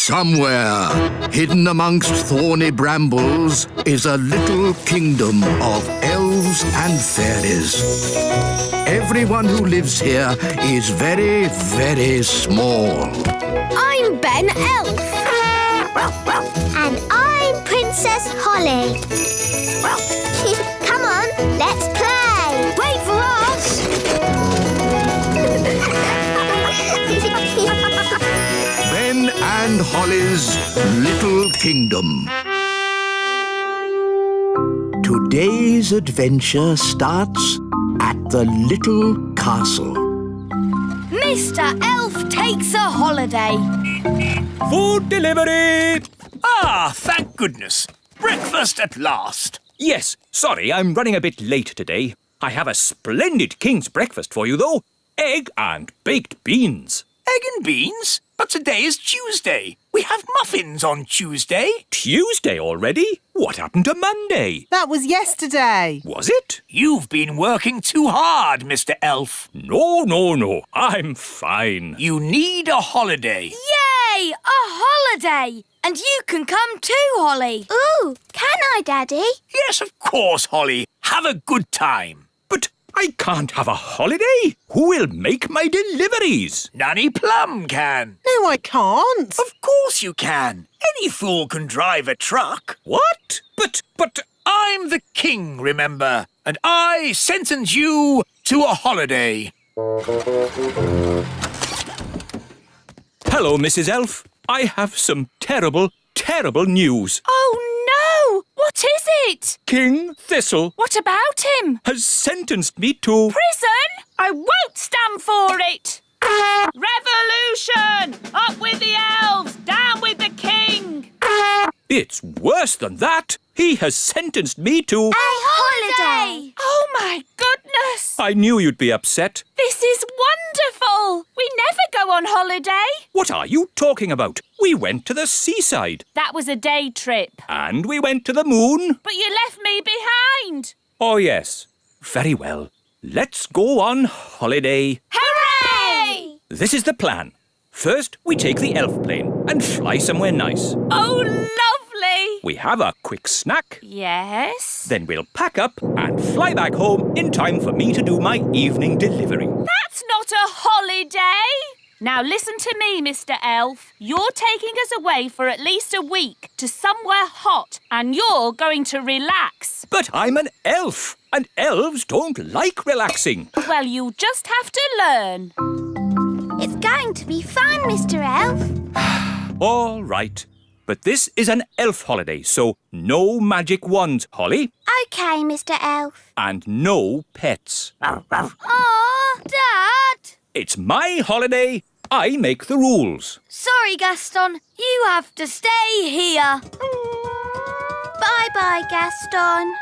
Somewhere, hidden amongst thorny brambles, is a little kingdom of elves and fairies. Everyone who lives here is very, very small. I'm Ben Elf. And I'm Princess Holly. Come on, let's play. Wait for us. Ben and Holly's Little Kingdom. Today's adventure starts at the little castle. Mr. Elf takes a holiday. Food delivery! Ah, thank goodness. Breakfast at last. Yes, sorry, I'm running a bit late today. I have a splendid king's breakfast for you, though. Egg and baked beans. Egg and beans? But today is Tuesday. We have muffins on Tuesday. Tuesday already? What happened to Monday? That was yesterday. Was it? You've been working too hard, Mr. Elf. No. I'm fine. You need a holiday. Yay! A holiday! And you can come too, Holly. Ooh, can I, Daddy? Yes, of course, Holly. Have a good time. But I can't have a holiday. Who will make my deliveries? Nanny Plum can. No, I can't. Of course you can. Any fool can drive a truck. What? But... I'm the king, remember, and I sentence you to a holiday. Hello, Mrs. Elf. I have some terrible news. Oh, no! What is it? King Thistle What about him? has sentenced me to... Prison? I won't stand for it! Revolution! Up with the elves! Down with the king! It's worse than that. He has sentenced me to... A holiday! Oh, my goodness! I knew you'd be upset. This is wonderful! We never go on holiday. What are you talking about? We went to the seaside. That was a day trip. And we went to the moon. But you left me behind. Oh, yes. Very well. Let's go on holiday. Hooray! This is the plan. First, we take the elf plane and fly somewhere nice. Oh, lovely! We have a quick snack. Yes? Then we'll pack up and fly back home in time for me to do my evening delivery. That's not a holiday! Now listen to me, Mr. Elf. You're taking us away for at least a week to somewhere hot, and you're going to relax. But I'm an elf, and elves don't like relaxing. Well, you'll just have to learn. It's going to be fun, Mr. Elf. All right. But this is an elf holiday, so no magic wands, Holly. OK, Mr. Elf. And no pets. Aw, Dad! It's my holiday. I make the rules. Sorry, Gaston. You have to stay here. Bye-bye, Gaston.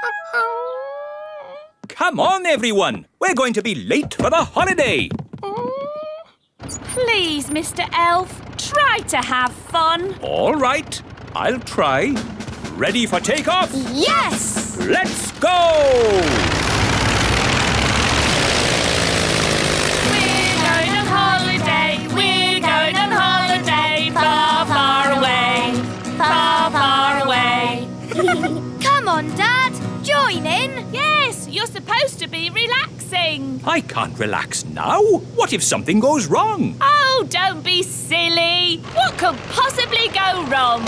Come on, everyone. We're going to be late for the holiday. Please, Mr. Elf, try to have fun. All right. I'll try. Ready for takeoff? Yes! Let's go! We're going on holiday. We're going on holiday. Far, far away. Far, far away. Come on, Dad. Join in. Yes, you're supposed to be relaxing. I can't relax now. What if something goes wrong? Oh, don't be silly. What could possibly go wrong?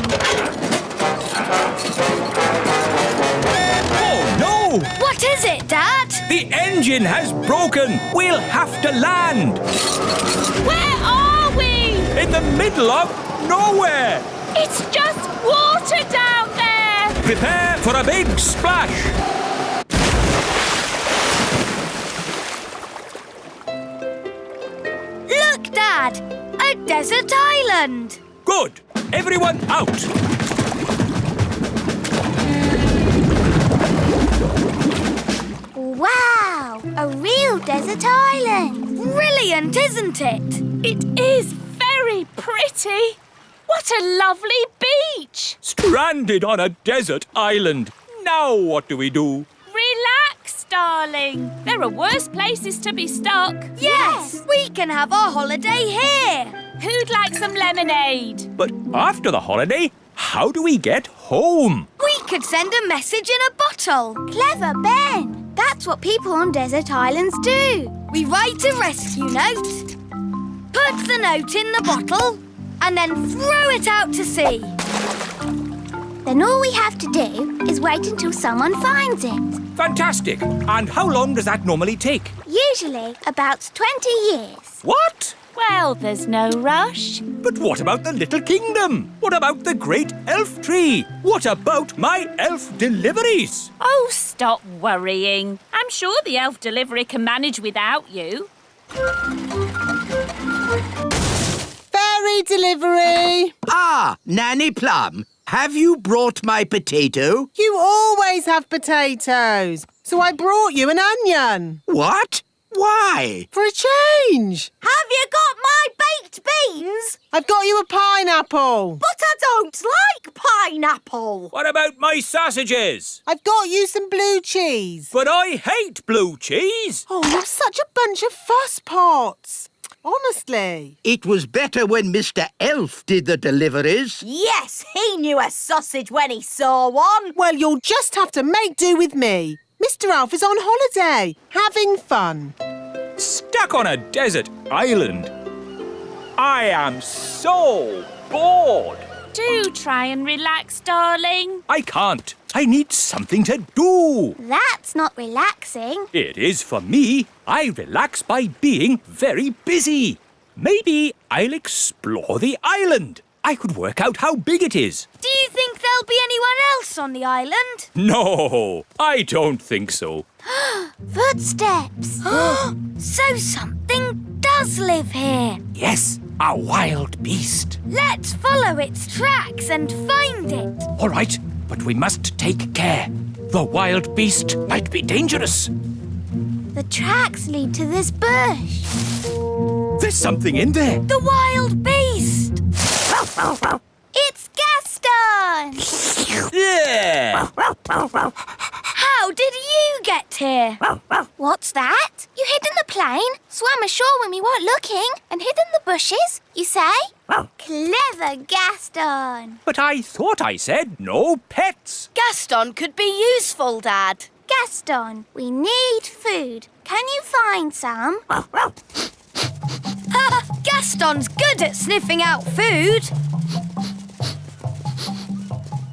Oh, no! What is it, Dad? The engine has broken. We'll have to land. Where are we? In the middle of nowhere. It's just water down there. Prepare for a big splash. Look, Dad. A desert island. Good. Everyone out. Wow, a real desert island. Brilliant, isn't it? It is very pretty. What a lovely beach. Stranded on a desert island. Now what do we do? Relax, darling. There are worse places to be stuck. Yes, we can have our holiday here. Who'd like some lemonade? But after the holiday, how do we get home? We could send a message in a bottle. Clever, Ben. That's what people on desert islands do. We write a rescue note, put the note in the bottle, and then throw it out to sea. Then all we have to do is wait until someone finds it. Fantastic! And how long does that normally take? Usually about 20 years. What? Well, there's no rush. But what about the little kingdom? What about the great elf tree? What about my elf deliveries? Oh, stop worrying. I'm sure the elf delivery can manage without you. Fairy delivery. Ah, Nanny Plum, have you brought my potato? You always have potatoes. So I brought you an onion. What? Why? For a change. Have you got my baked beans? I've got you a pineapple. But I don't like pineapple. What about my sausages? I've got you some blue cheese. But I hate blue cheese. Oh, you're such a bunch of fusspots. Honestly. It was better when Mr. Elf did the deliveries. Yes, he knew a sausage when he saw one. Well, you'll just have to make do with me. Mr. Alf is on holiday, having fun. Stuck on a desert island. I am so bored. Do try and relax, darling. I can't. I need something to do. That's not relaxing. It is for me. I relax by being very busy. Maybe I'll explore the island. I could work out how big it is. Do you think there'll be anyone else on the island? No, I don't think so. Footsteps. So something does live here. Yes, a wild beast. Let's follow its tracks and find it. All right, but we must take care. The wild beast might be dangerous. The tracks lead to this bush. There's something in there. The wild beast. It's Gaston! Yeah. How did you get here? What's that? You hid in the plane, swam ashore when we weren't looking, and hid in the bushes, you say? Clever Gaston! But I thought I said no pets. Gaston could be useful, Dad. Gaston, we need food. Can you find some? Gaston's good at sniffing out food.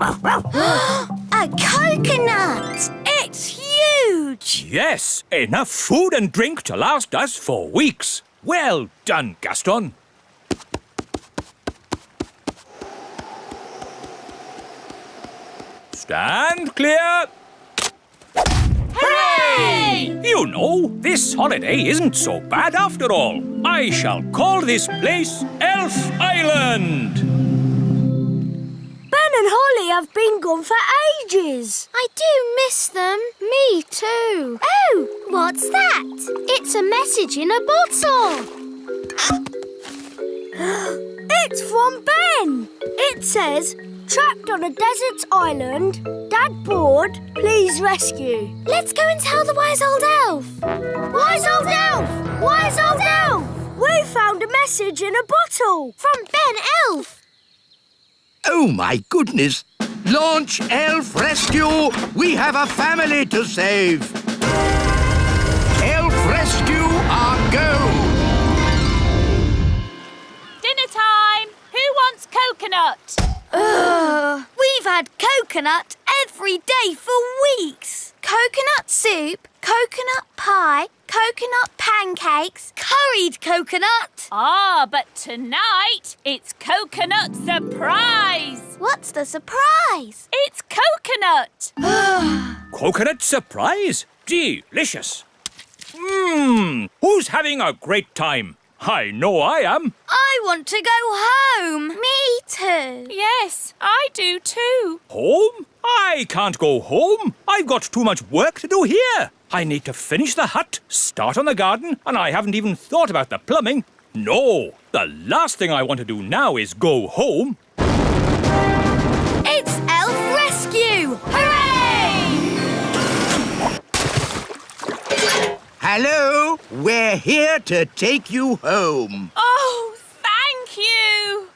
A coconut! It's huge! Yes, enough food and drink to last us for weeks. Well done, Gaston. Stand clear. Hooray! You know, this holiday isn't so bad after all. I shall call this place Elf Island. Ben and Holly have been gone for ages. I do miss them. Me too. Oh, what's that? It's a message in a bottle. It's from Ben. It says, trapped on a desert island, Dad bored, please rescue. Let's go and tell the wise old elf. Wise old elf! Wise old elf! We found a message in a bottle from Ben Elf. Oh, my goodness. Launch Elf Rescue. We have a family to save. Elf Rescue, our go. Dinner time. Who wants coconut? We've had coconut every day for weeks. Coconut soup, coconut pie, coconut pancakes, curried coconut. Ah, but tonight it's coconut surprise. What's the surprise? It's coconut. Coconut surprise? Delicious. Who's having a great time? I know I am. I want to go home. Me too. Yes, I do too. Home? I can't go home. I've got too much work to do here. I need to finish the hut, start on the garden, and I haven't even thought about the plumbing. No, the last thing I want to do now is go home. It's Elf Rescue! Hooray! Hello, we're here to take you home. Oh, thank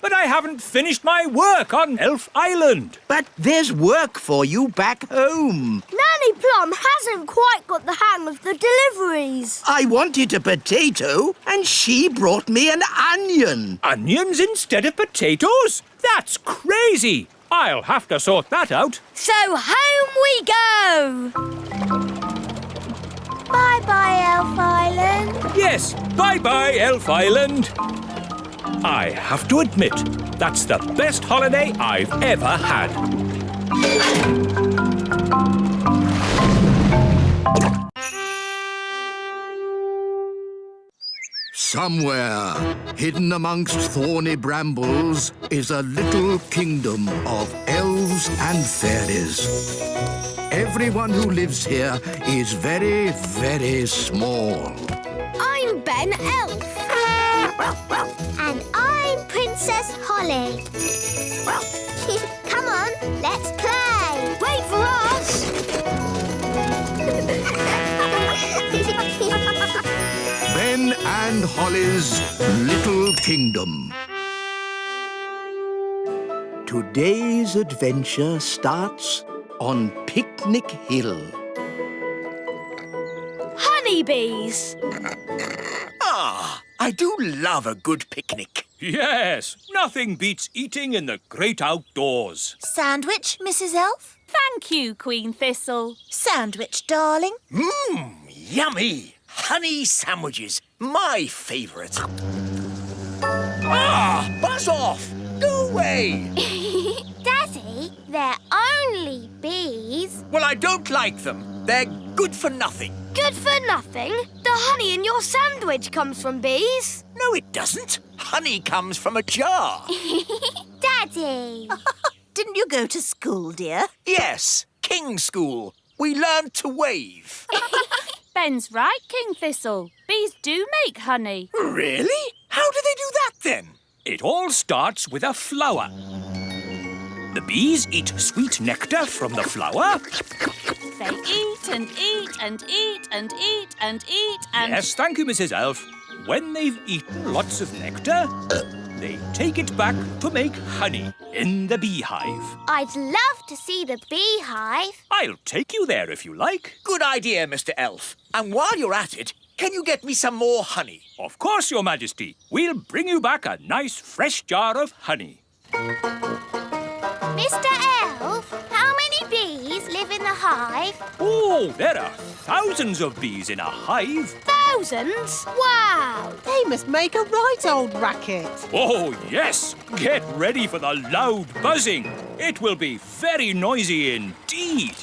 but I haven't finished my work on Elf Island. But there's work for you back home. Nanny Plum hasn't quite got the hang of the deliveries. I wanted a potato and she brought me an onion. Onions instead of potatoes? That's crazy. I'll have to sort that out. So home we go. Bye-bye, Elf Island. Yes, bye-bye, Elf Island. I have to admit, that's the best holiday I've ever had. Somewhere, hidden amongst thorny brambles, is a little kingdom of elves and fairies. Everyone who lives here is very, very small. I'm Ben Elf. And I'm Princess Holly. Come on, let's play. Wait for us. Ben and Holly's Little Kingdom. Today's adventure starts on Picnic Hill. Honeybees. Ah, I do love a good picnic. Yes, nothing beats eating in the great outdoors. Sandwich, Mrs. Elf? Thank you, Queen Thistle. Sandwich, darling. Yummy! Honey sandwiches, my favourite. Ah, buzz off! Go away! Daddy, they're only bees. Well, I don't like them. They're good for nothing. Good for nothing. The honey in your sandwich comes from bees. No, it doesn't. Honey comes from a jar. Daddy. Didn't you go to school, dear? Yes, King School. We learned to wave. Ben's right, King Thistle. Bees do make honey. Really? How do they do that then? It all starts with a flower. The bees eat sweet nectar from the flower. They eat and eat and eat and eat and eat and... Yes, thank you, Mrs. Elf. When they've eaten lots of nectar, they take it back to make honey in the beehive. I'd love to see the beehive. I'll take you there if you like. Good idea, Mr. Elf. And while you're at it, can you get me some more honey? Of course, Your Majesty. We'll bring you back a nice fresh jar of honey. Mr. Elf, how many bees live in the hive? Oh, there are thousands of bees in a hive. Thousands? Wow. They must make a right old racket. Oh, yes. Get ready for the loud buzzing. It will be very noisy indeed.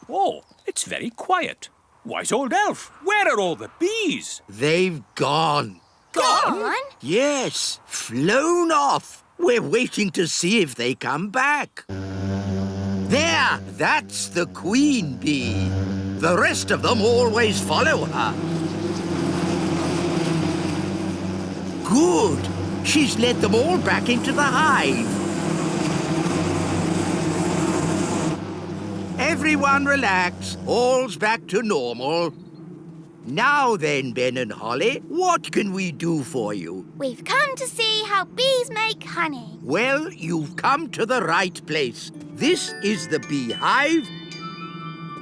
Oh, it's very quiet. Wise old elf, where are all the bees? They've gone. Gone? Yes, flown off. We're waiting to see if they come back. There, that's the queen bee. The rest of them always follow her. Good. She's led them all back into the hive. Everyone relax. All's back to normal. Now then, Ben and Holly, what can we do for you? We've come to see how bees make honey. Well, you've come to the right place. This is the beehive,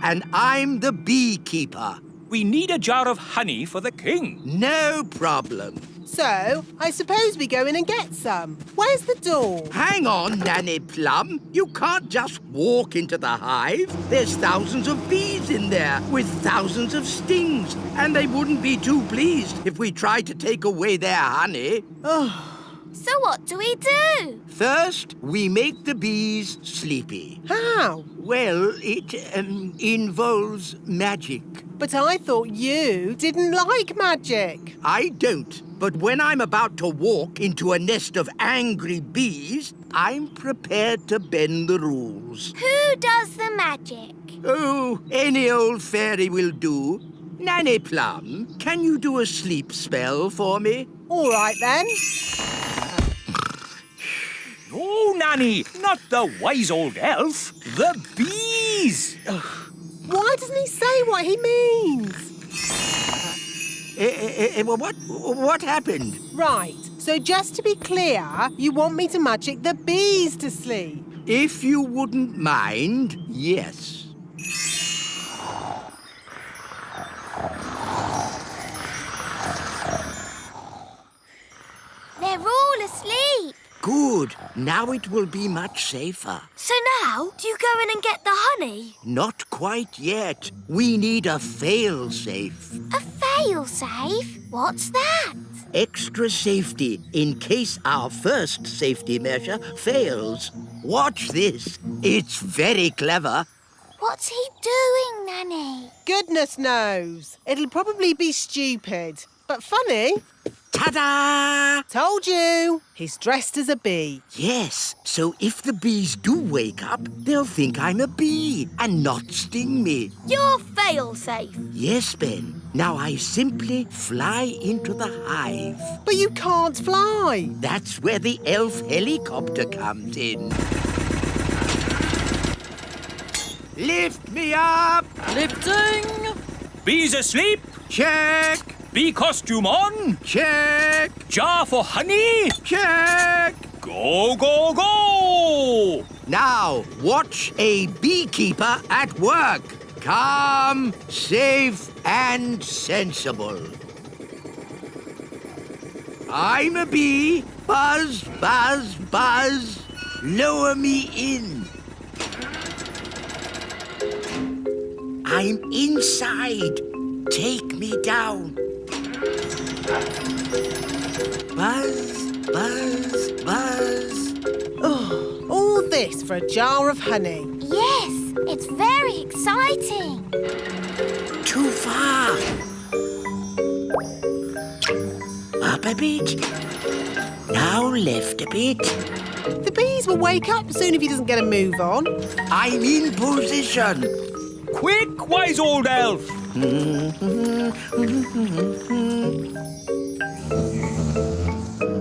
and I'm the beekeeper. We need a jar of honey for the king. No problem. So, I suppose we go in and get some. Where's the door? Hang on, Nanny Plum. You can't just walk into the hive. There's thousands of bees in there with thousands of stings, and they wouldn't be too pleased if we tried to take away their honey. So what do we do? First, we make the bees sleepy. How? Well, it involves magic. But I thought you didn't like magic. I don't. But when I'm about to walk into a nest of angry bees, I'm prepared to bend the rules. Who does the magic? Oh, any old fairy will do. Nanny Plum, can you do a sleep spell for me? All right, then. No, Nanny, not the wise old elf. The bees. Why doesn't he say what he means? What happened? Right. So just to be clear, you want me to magic the bees to sleep? If you wouldn't mind, yes. They're all asleep. Good. Now it will be much safer. So now, do you go in and get the honey? Not quite yet. We need a fail-safe. A fail-safe? What's that? Extra safety in case our first safety measure fails. Watch this. It's very clever. What's he doing, Nanny? Goodness knows. It'll probably be stupid, but funny. Ta-da! Told you. He's dressed as a bee. Yes, so if the bees do wake up, they'll think I'm a bee and not sting me. You're fail-safe. Yes, Ben. Now I simply fly into the hive. But you can't fly. That's where the elf helicopter comes in. Lift me up! Lifting. Bees asleep? Check! Bee costume on? Check! Jar for honey? Check! Go, go, go! Now, watch a beekeeper at work. Calm, safe, and sensible. I'm a bee. Buzz, buzz, buzz. Lower me in. I'm inside. Take me down. Buzz, buzz, buzz. Oh, all this for a jar of honey. Yes, it's very exciting. Too far. Up a bit. Now left a bit. The bees will wake up soon if he doesn't get a move on. I'm in position. Quick, wise old elf!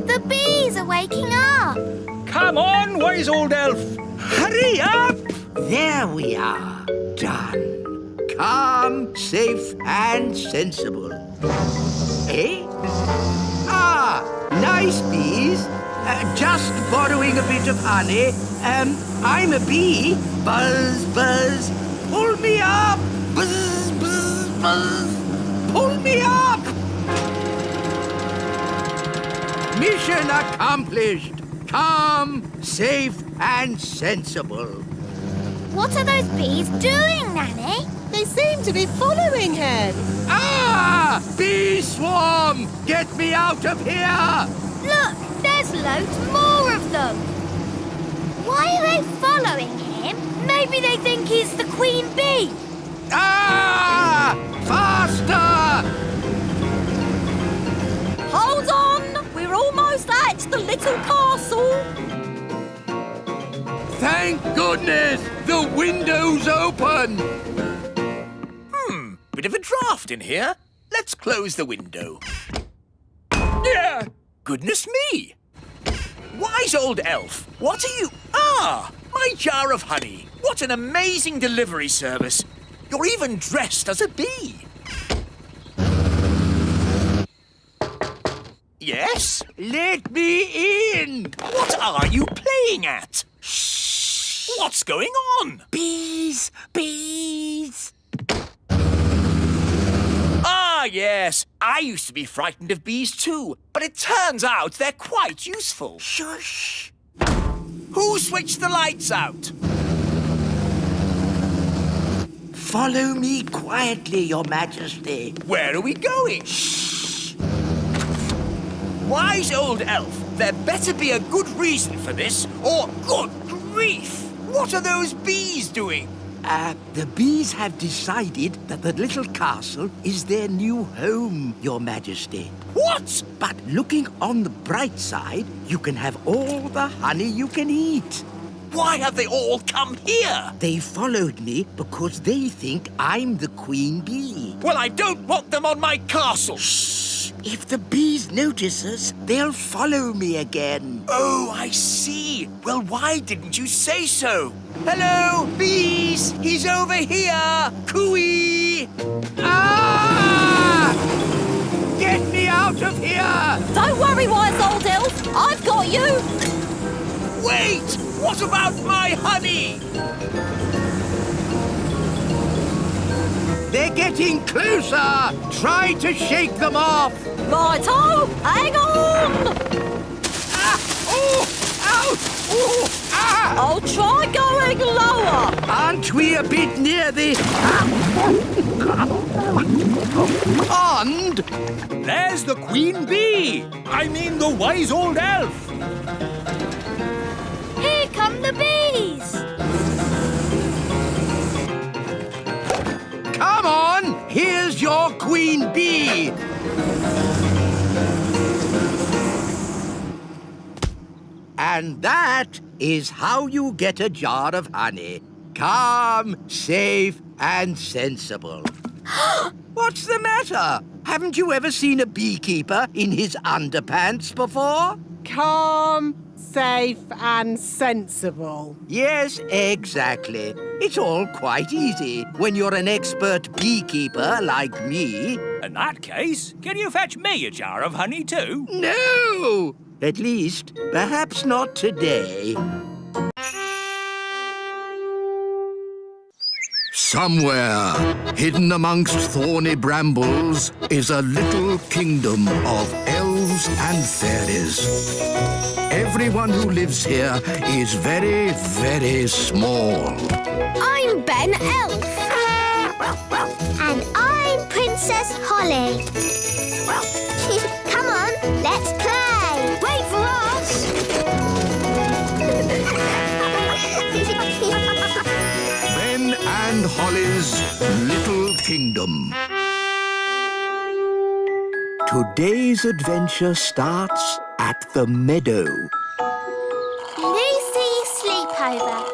The bees are waking up. Come on, wise old elf! Hurry up! There we are. Done. Calm, safe, and sensible. Eh? Ah, nice bees. Just borrowing a bit of honey. I'm a bee. Buzz, buzz. Pull me up. Buzz, buzz, buzz. Pull me up. Mission accomplished. Calm, safe, and sensible. What are those bees doing, Nanny? They seem to be following him. Ah! Bee swarm! Get me out of here! Look, there's loads more of them. Why are they following him? Maybe they think he's the queen bee. Ah! Faster! Hold on! We're almost at the little castle. Thank goodness! The window's open! Bit of a draft in here. Let's close the window. Yeah! Goodness me! Wise old elf, what are you... Ah! My jar of honey. What an amazing delivery service. You're even dressed as a bee. Yes? Let me in! What are you playing at? Shh! What's going on? Bees! Bees! Ah, yes. I used to be frightened of bees too, but it turns out they're quite useful. Shush! Who switched the lights out? Follow me quietly, Your Majesty. Where are we going? Shh! Wise old elf, there better be a good reason for this, or good grief! What are those bees doing? The bees have decided that the little castle is their new home, Your Majesty. What? But looking on the bright side, you can have all the honey you can eat. Why have they all come here? They followed me because they think I'm the queen bee. Well, I don't want them on my castle. Shh! If the bees notice us, they'll follow me again. Oh, I see. Well, why didn't you say so? Hello, bees! He's over here! Cooey! Ah! Get me out of here! Don't worry, wise old elf. I've got you. Wait! What about my honey? They're getting closer! Try to shake them off! Righto, hang on. Ah! Oh! Ouch! Oh! Ah! I'll try going lower. Aren't we a bit near the pond? There's the queen bee. I mean the wise old elf. Here come the bees. Come on! Here's your queen bee! And that is how you get a jar of honey. Calm, safe, and sensible. What's the matter? Haven't you ever seen a beekeeper in his underpants before? Calm, safe and sensible. Yes, exactly. It's all quite easy when you're an expert beekeeper like me. In that case, can you fetch me a jar of honey too? No! At least, perhaps not today. Somewhere, hidden amongst thorny brambles, is a little kingdom of elves and fairies. Everyone who lives here is very, very small. I'm Ben Elf. And I'm Princess Holly. Come on, let's play. Wait for us. Ben and Holly's Little Kingdom. Today's adventure starts at the meadow. Lucy sleepover.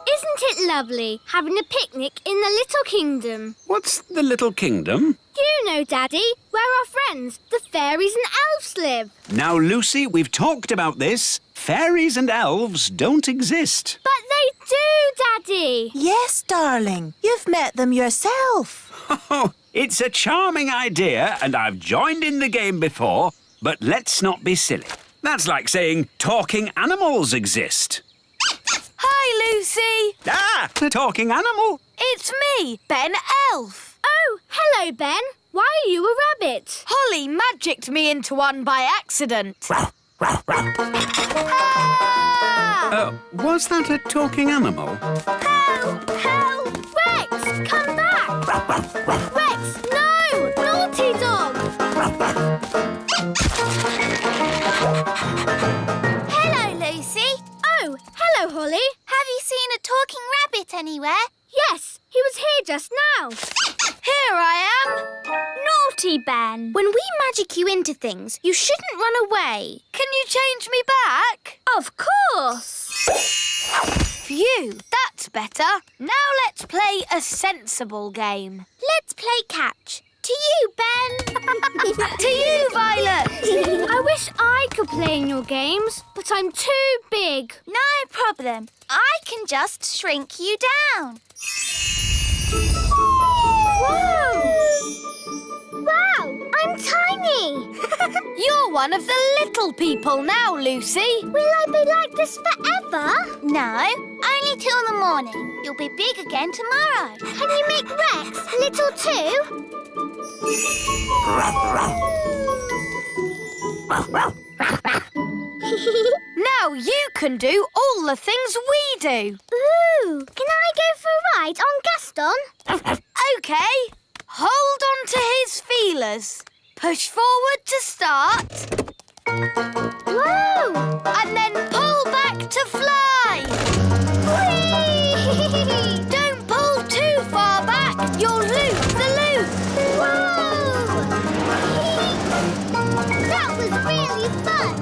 Isn't it lovely having a picnic in the Little Kingdom? What's the Little Kingdom? You know, Daddy, where our friends, the fairies and elves, live. Now, Lucy, we've talked about this. Fairies and elves don't exist. But they do, Daddy. Yes, darling. You've met them yourself. Oh, it's a charming idea, and I've joined in the game before, but let's not be silly. That's like saying talking animals exist. Hi, Lucy. Ah, a talking animal. It's me, Ben Elf. Oh, hello, Ben. Why are you a rabbit? Holly magicked me into one by accident. Ah! Was that a talking animal? Help! Help! Rex, come back! Rex, no! Naughty dog! Hello, Lucy. Oh, hello, Holly. Have you seen a talking rabbit anywhere? Yes, he was here just now. Here I am. Naughty Ben. When we magic you into things, you shouldn't run away. Can you change me back? Of course. Phew, that's better. Now let's play a sensible game. Let's play catch. To you, Ben. To you, Violet. I wish I could play in your games, but I'm too big. No problem. I can just shrink you down. Whoa! Wow, I'm tiny. You're one of the little people now, Lucy. Will I be like this forever? No, only till the morning. You'll be big again tomorrow. Can you make Rex little too? Now you can do all the things we do. Ooh, can I go for a ride on Gaston? OK. Hold on to his feelers. Push forward to start. Whoa! And then pull back to fly. Whee! Don't pull too far back. You'll lose the loop. Whoa! That was really fun.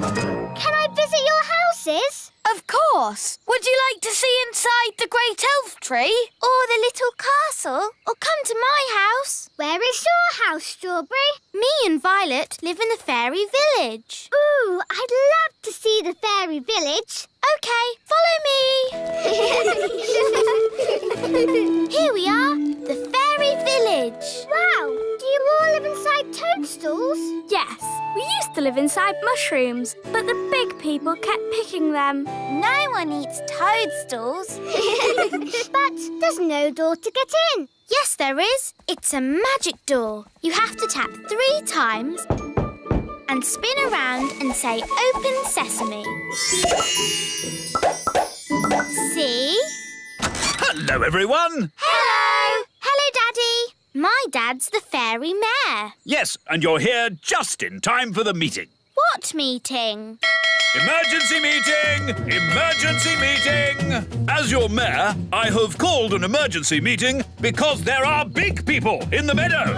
Can I visit your houses? Of course. Would you like to see inside the great elf tree? Or the little castle? Or come to my house? Where is your house, Strawberry? Me and Violet live in the fairy village. Ooh, I'd love to see the fairy village. OK, follow me. Here we are. The fairy village. Wow, do you all live inside toadstools? toadstools? Yes, we used to live inside mushrooms, but the big people kept picking them. No one eats toadstools. But there's no door to get in. Yes, there is. It's a magic door. You have to tap 3 times and spin around and say, "Open sesame." See? Hello, everyone. Hello! Hello, Daddy. My dad's the fairy mayor. Yes, and you're here just in time for the meeting. What meeting? Emergency meeting! Emergency meeting! As your mayor, I have called an emergency meeting because there are big people in the meadow.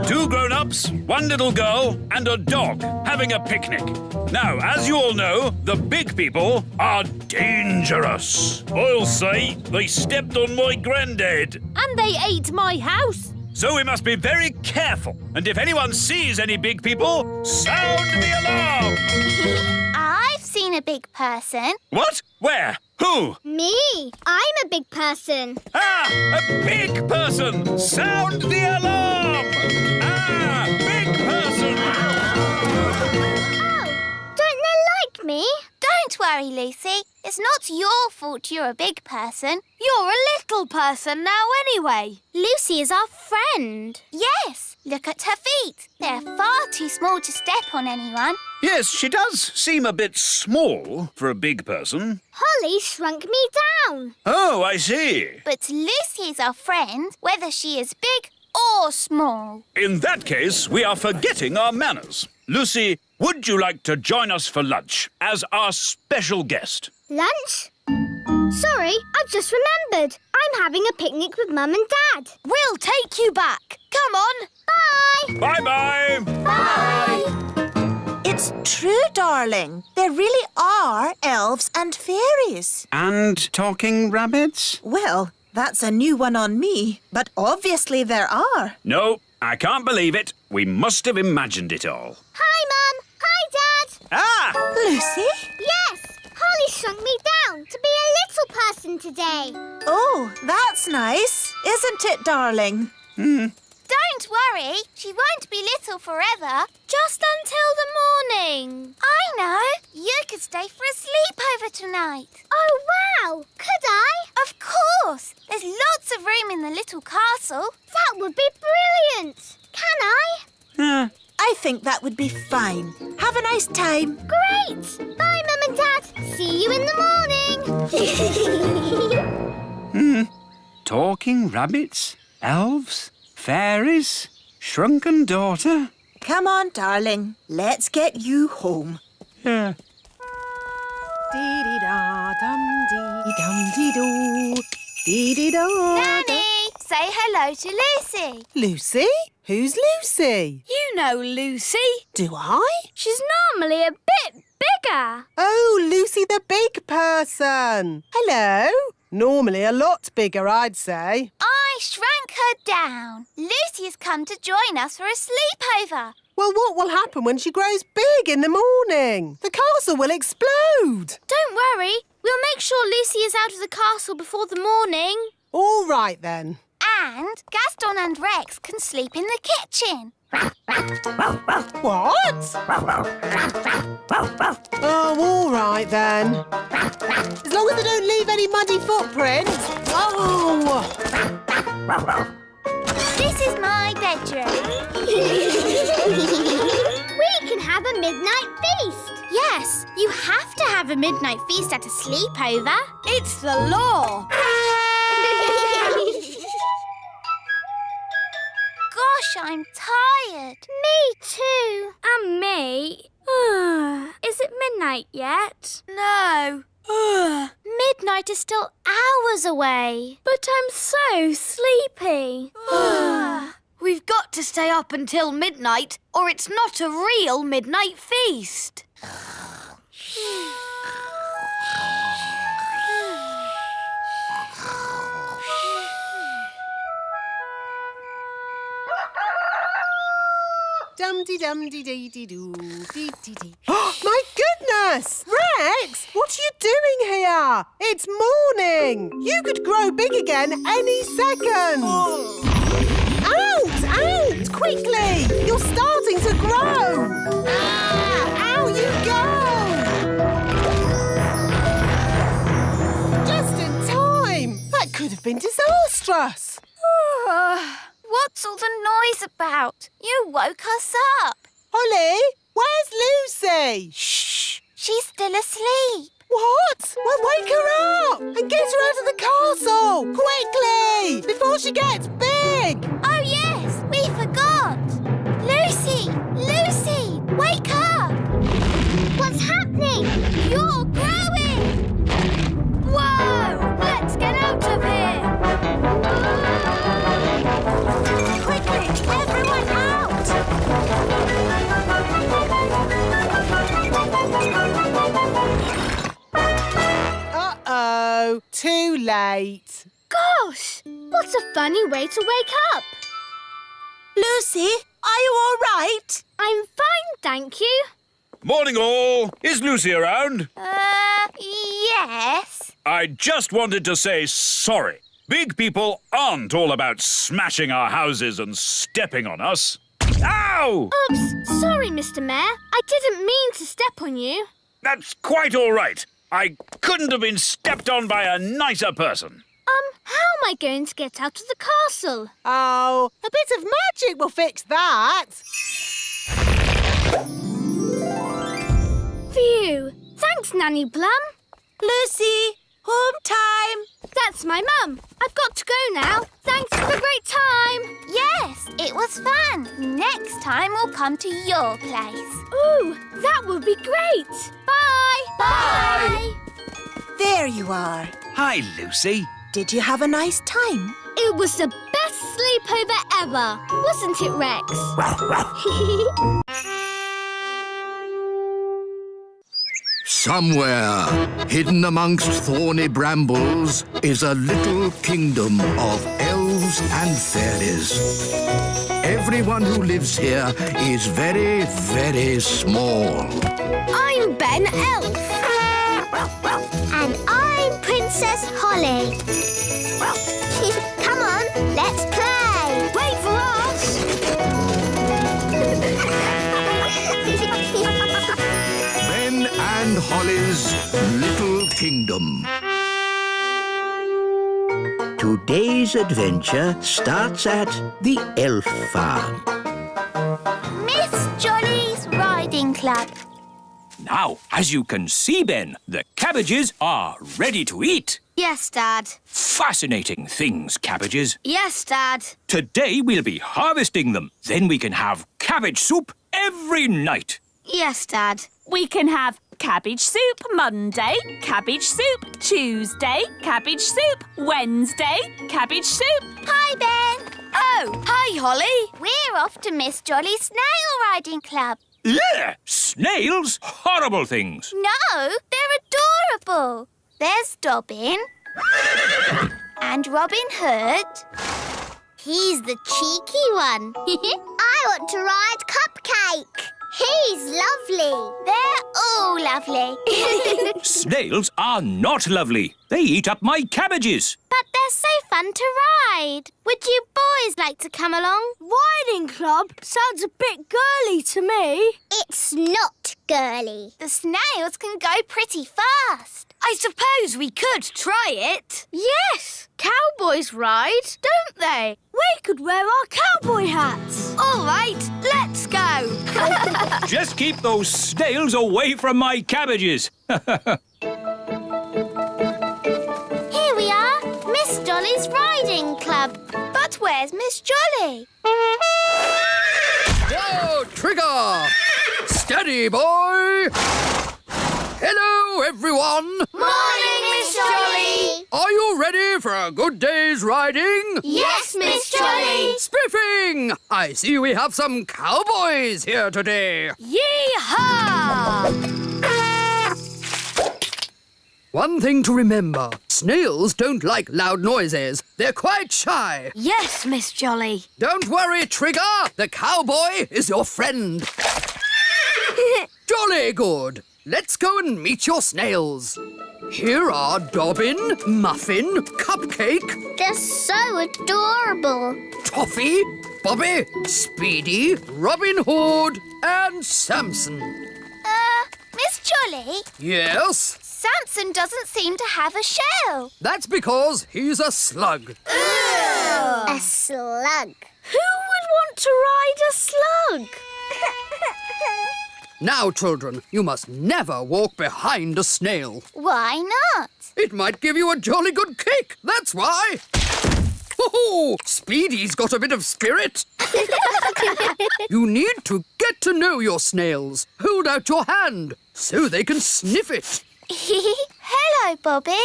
2 grown-ups, 1 little girl, and a dog having a picnic. Now, as you all know, the big people are dangerous. I'll say they stepped on my granddad. And they ate my house. So we must be very careful. And if anyone sees any big people, sound the alarm. I've seen a big person. What? Where? Who? Me. I'm a big person. Ah! A big person! Sound the alarm! Ah! Big person! Oh, don't they like me? Don't worry, Lucy. It's not your fault you're a big person. You're a little person now anyway. Lucy is our friend. Yes, look at her feet. They're far too small to step on anyone. Yes, she does seem a bit small for a big person. Holly shrunk me down. Oh, I see. But Lucy is our friend, whether she is big or small. In that case, we are forgetting our manners. Lucy, would you like to join us for lunch as our special guest? Lunch? Sorry, I've just remembered. I'm having a picnic with Mum and Dad. We'll take you back. Come on. Bye. Bye-bye. Bye. It's true, darling. There really are elves and fairies. And talking rabbits? Well, that's a new one on me, but obviously there are. No, I can't believe it. We must have imagined it all. Hi, Mum. Hi, Dad. Ah! Lucy? Yes, Holly shrunk me down to be a little person today. Oh, that's nice, isn't it, darling? Don't worry. She won't be little forever. Just until the morning. I know. You could stay for a sleepover tonight. Oh, wow. Could I? Of course. There's lots of room in the little castle. That would be brilliant. Can I? I think that would be fine. Have a nice time. Great. Bye, Mum and Dad. See you in the morning. Talking rabbits? Elves? Fairies? Shrunken daughter? Come on, darling. Let's get you home. Yeah. Dee-dee-da-dum-dee-dum-dee-doo. Dee-dee-da. Nanny, say hello to Lucy. Lucy? Who's Lucy? You know Lucy. Do I? She's normally a bit bigger. Oh, Lucy the big person. Hello. Normally a lot bigger, I'd say. I shrank her down. Lucy has come to join us for a sleepover. Well, what will happen when she grows big in the morning? The castle will explode. Don't worry. We'll make sure Lucy is out of the castle before the morning. All right, then. And Gaston and Rex can sleep in the kitchen. What? Oh, all right, then. As long as they don't leave any muddy footprints. Oh! This is my bedroom. We can have a midnight feast. Yes, you have to have a midnight feast at a sleepover. It's the law. Gosh, I'm tired. Me too. And me. Is it midnight yet? No. Midnight is still hours away. But I'm so sleepy. We've got to stay up until midnight, or it's not a real midnight feast. Dum-dee-dum-dee-dee-dee-doo, dee-dee-dee. My goodness! Rex, what are you doing here? It's morning. You could grow big again any second. Out! Out! quickly! You're starting to grow! Ah! Out you go! Just in time! That could have been disastrous! What's all the noise about? You woke us up. Holly, where's Lucy? Shh! She's still asleep. What? Well, wake her up and get her out of the castle! Quickly! Before she gets big! Oh, yes, we forgot. Lucy! Lucy! Wake up! What's happening? You're growing! Whoa! Let's get out of here. Quickly, everyone out! Uh-oh, too late. Gosh, what a funny way to wake up. Lucy, are you all right? I'm fine, thank you. Morning, all. Is Lucy around? Yes. I just wanted to say sorry. Big people aren't all about smashing our houses and stepping on us. Ow! Oops, sorry, Mr. Mayor. I didn't mean to step on you. That's quite all right. I couldn't have been stepped on by a nicer person. How am I going to get out of the castle? Oh, a bit of magic will fix that. Phew. Thanks, Nanny Plum. Lucy, home time. That's my mum. I've got to go now. Thanks for the great time. Yes, it was fun. Next time we'll come to your place. Ooh, that would be great. Bye. Bye. There you are. Hi, Lucy. Did you have a nice time? It was the best sleepover ever, wasn't it, Rex? Somewhere, hidden amongst thorny brambles, is a little kingdom of elves and fairies. Everyone who lives here is very, very small. I'm Ben Elf. And I'm Princess Holly. Come on, let's play. Wait for us. Ben and Holly's Little Kingdom. Today's adventure starts at the Elf Farm. Miss Jolly's Riding Club. Now, as you can see, Ben, the cabbages are ready to eat. Yes, Dad. Fascinating things, cabbages. Yes, Dad. Today we'll be harvesting them. Then we can have cabbage soup every night. Yes, Dad. We can have cabbage soup Monday, cabbage soup Tuesday, cabbage soup Wednesday, cabbage soup. Hi, Ben. Oh, hi, Holly. We're off to Miss Jolly's Snail Riding Club. Ugh! Snails? Horrible things. No, they're adorable. There's Dobbin. And Robin Hood. He's the cheeky one. I want to ride Cupcake. He's lovely. They're all lovely. Snails are not lovely. They eat up my cabbages. But they're so fun to ride. Would you boys like to come along? Riding club sounds a bit girly to me. It's not girly. The snails can go pretty fast. I suppose we could try it. Yes, cowboys ride, don't they? We could wear our cowboy hats. All right, let's go. Just keep those snails away from my cabbages. Here we are, Miss Jolly's Riding Club. But where's Miss Jolly? Whoa, Trigger! Steady, boy! Hello, everyone! Morning, Miss Jolly. Are you ready for a good day's riding? Yes, Miss Jolly. Spiffing! I see we have some cowboys here today. Yee-haw! One thing to remember, snails don't like loud noises. They're quite shy. Yes, Miss Jolly. Don't worry, Trigger. The cowboy is your friend. Jolly good. Let's go and meet your snails. Here are Dobbin, Muffin, Cupcake, They're so adorable. Toffee, Bobby, Speedy, Robin Hood, and Samson. Miss Jolly, Yes? Samson doesn't seem to have a shell. That's because he's a slug. A slug. Who would want to ride a slug? Now, children, you must never walk behind a snail. Why not? It might give you a jolly good kick, that's why. Oh, Speedy's got a bit of spirit. You need to get to know your snails. Hold out your hand so they can sniff it. Hello, Bobby.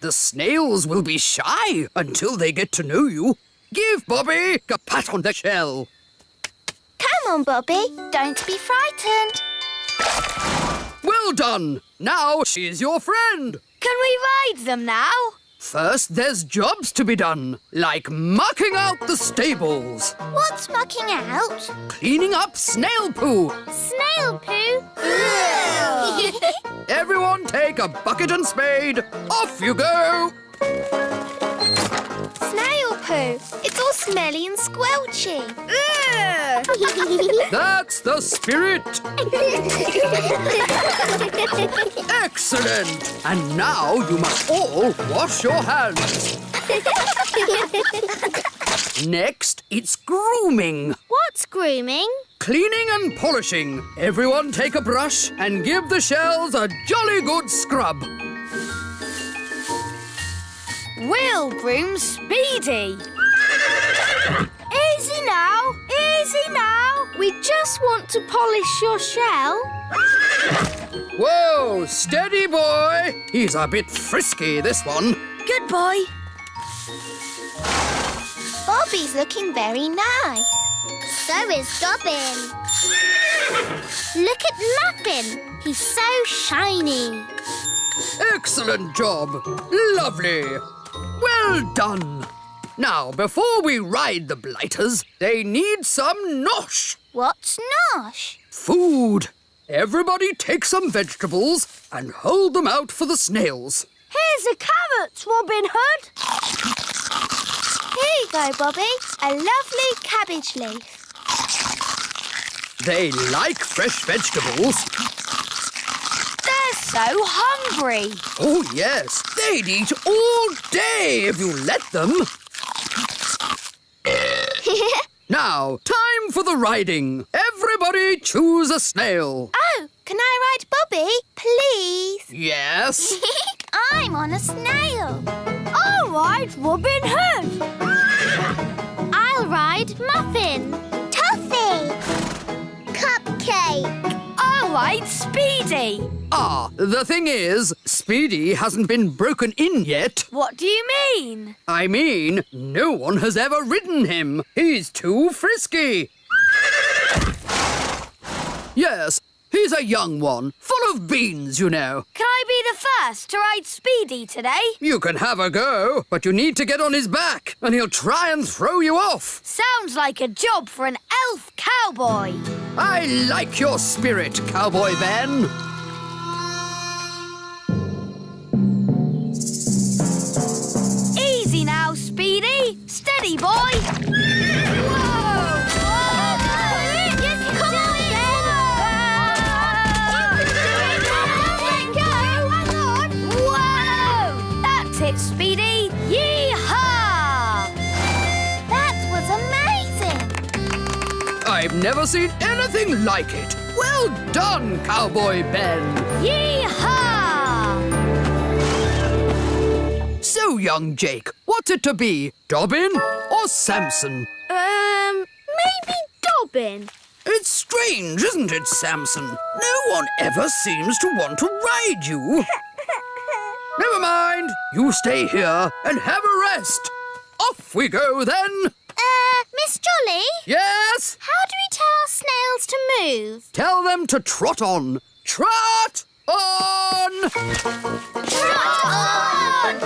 The snails will be shy until they get to know you. Give Bobby a pat on the shell. Come on, Bobby. Don't be frightened. Well done. Now she's your friend. Can we ride them now? First, there's jobs to be done, like mucking out the stables, What's mucking out? cleaning up snail poo. Snail poo. Everyone take a bucket and spade. Off you go. Snail poo. It's all smelly and squelchy. That's the spirit. Excellent. And now you must all wash your hands. Next, it's grooming. What's grooming? Cleaning and polishing. Everyone take a brush and give the shells a jolly good scrub. We'll groom Speedy. Easy now, easy now. We just want to polish your shell. Whoa, steady boy. He's a bit frisky, this one. Good boy. Bobby's looking very nice. So is Dobbin. Look at Muffin. He's so shiny. Excellent job. Lovely. Well done. Now, before we ride the blighters, they need some nosh. What's nosh? Food. Everybody take some vegetables and hold them out for the snails. Here's a carrot, Robin Hood. Here you go, Bobby. A lovely cabbage leaf. They like fresh vegetables. They're so hungry. Oh, yes. They'd eat all day if you let them. Now, time for the riding. Everybody choose a snail. Oh, can I ride Bobby, please? Yes. I'm on a snail. I'll ride Robin Hood. I'll ride Muffin. Toffee. Cupcake. I'll ride Speedy. Ah, the thing is, Speedy hasn't been broken in yet. What do you mean? I mean, no one has ever ridden him. He's too frisky. Yes, he's a young one, full of beans, you know. Can I be the first to ride Speedy today? You can have a go, but you need to get on his back, and he'll try and throw you off. Sounds like a job for an elf cowboy. I like your spirit, Cowboy Ben. Easy now, Speedy. Steady, boy. Whoa! Come on, Whoa! That's it, Speedy. Yee-haw! That was amazing. I've never seen anything like it. Well done, Cowboy Ben. Yee-haw! So, young Jake, what's it to be? Dobbin or Samson? Maybe Dobbin. It's strange, isn't it, Samson? No one ever seems to want to ride you. Never mind. You stay here and have a rest. Off we go, then. Miss Jolly? Yes? How do we tell our snails to move? Tell them to trot on. Trot on! Trot on!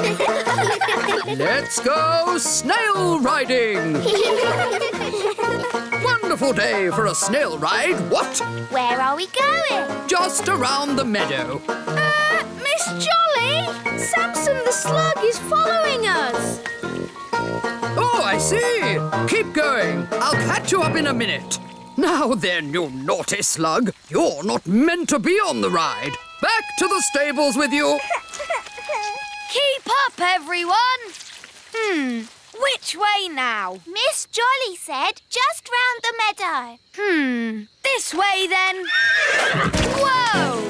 Let's go snail riding. Wonderful day for a snail ride, what? Where are we going? Just around the meadow. Miss Jolly! Samson the slug is following us. Oh, I see. Keep going. I'll catch you up in a minute. Now then, you naughty slug. You're not meant to be on the ride. Back to the stables with you. Keep up, everyone. Which way now? Miss Jolly said just round the meadow. This way then. Whoa!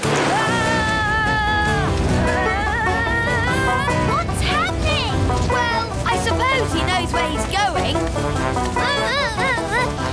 What's happening? Well, I suppose he knows where he's going.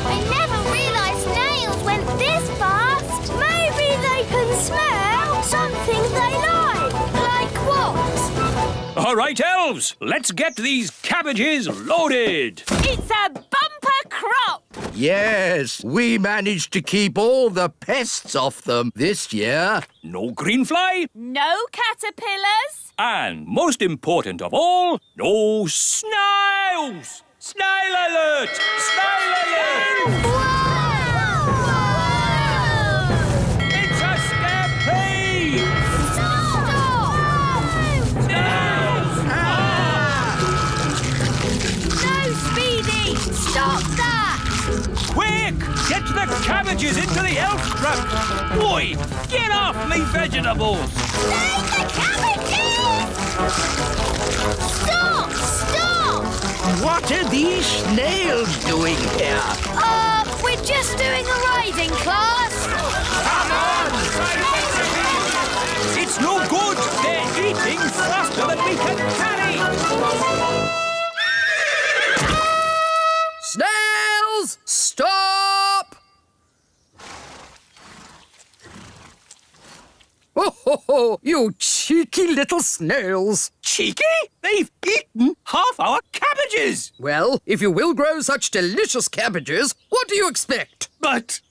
I never realised snails went this fast. Maybe they can smell something they like. Like what? All right, elves, let's get these cabbages loaded. It's a bumper crop. Yes, we managed to keep all the pests off them this year. No green fly, No caterpillars. and most important of all, no snails. Snail alert! Snail alert! It's a stampede! No, Speedy! Stop that! Quick! Get the cabbages into the elf truck! Boy, get off me vegetables! Save the cabbages! Stop! Stop! What are these snails doing here? We're just doing a riding class. It's no good! They're eating faster than we can carry! Snails, stop! Oh, you cheeky little snails. Cheeky? They've eaten half our cabbages! Well, if you will grow such delicious cabbages, what do you expect? But...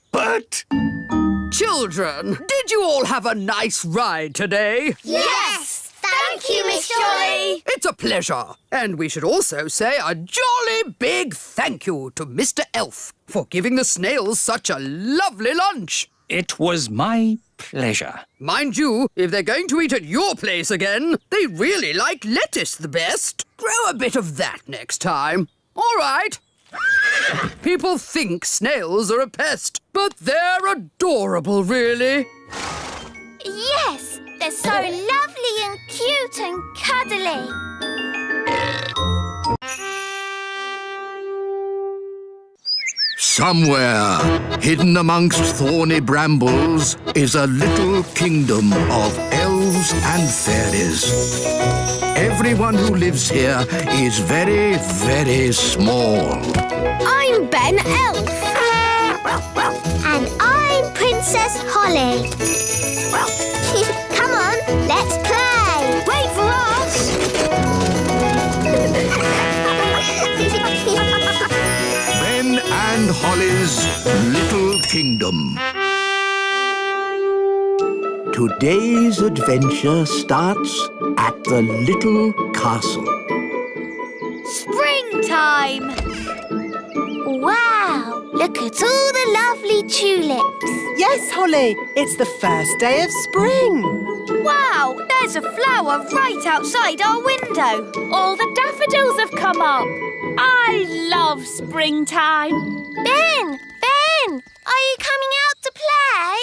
Children, did you all have a nice ride today? Yes! Thank you, Miss Jolly! It's a pleasure. And we should also say a jolly big thank you to Mr. Elf for giving the snails such a lovely lunch. It was my pleasure. Mind you, if they're going to eat at your place again, they really like lettuce the best. Grow a bit of that next time. All right. People think snails are a pest, but they're adorable, really. Yes! They're so lovely and cute and cuddly. Somewhere, hidden amongst thorny brambles, is a little kingdom of elves and fairies. Everyone who lives here is very, very small. I'm Ben Elf. And I'm Princess Holly. Come on, let's play. Wait for us. Ben and Holly's Little Kingdom. Today's adventure starts at the little castle. Springtime. Wow, look at all the lovely tulips. Yes, Holly, it's the first day of spring. Wow, there's a flower right outside our window. All the daffodils have come up. I love springtime. Ben, are you coming out to play?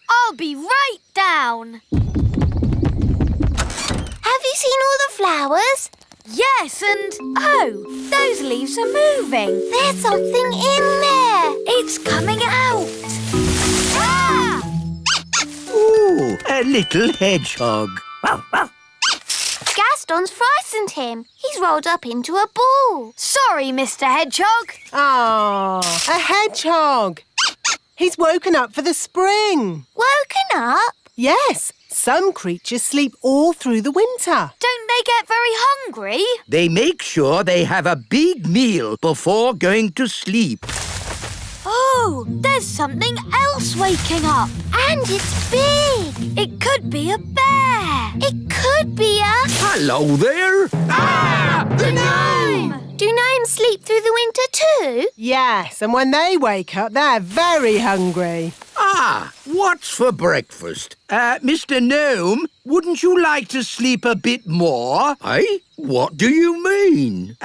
I'll be right down. Have you seen all the flowers? Yes, and oh, those leaves are moving. There's something in there. It's coming out. Ah! Ooh, a little hedgehog. Gaston's frightened him. He's rolled up into a ball. Sorry, Mr. Hedgehog. Ah, a hedgehog. He's woken up for the spring. Woken up? Yes, some creatures sleep all through the winter. Don't they get very hungry? They make sure they have a big meal before going to sleep. Oh, there's something else waking up. And it's big. It could be a bear. It could be a... Hello there. Ah! The gnome! Do gnomes sleep through the winter too? Yes, and when they wake up, they're very hungry. Ah, what's for breakfast? Mr. Gnome, wouldn't you like to sleep a bit more? Eh? What do you mean?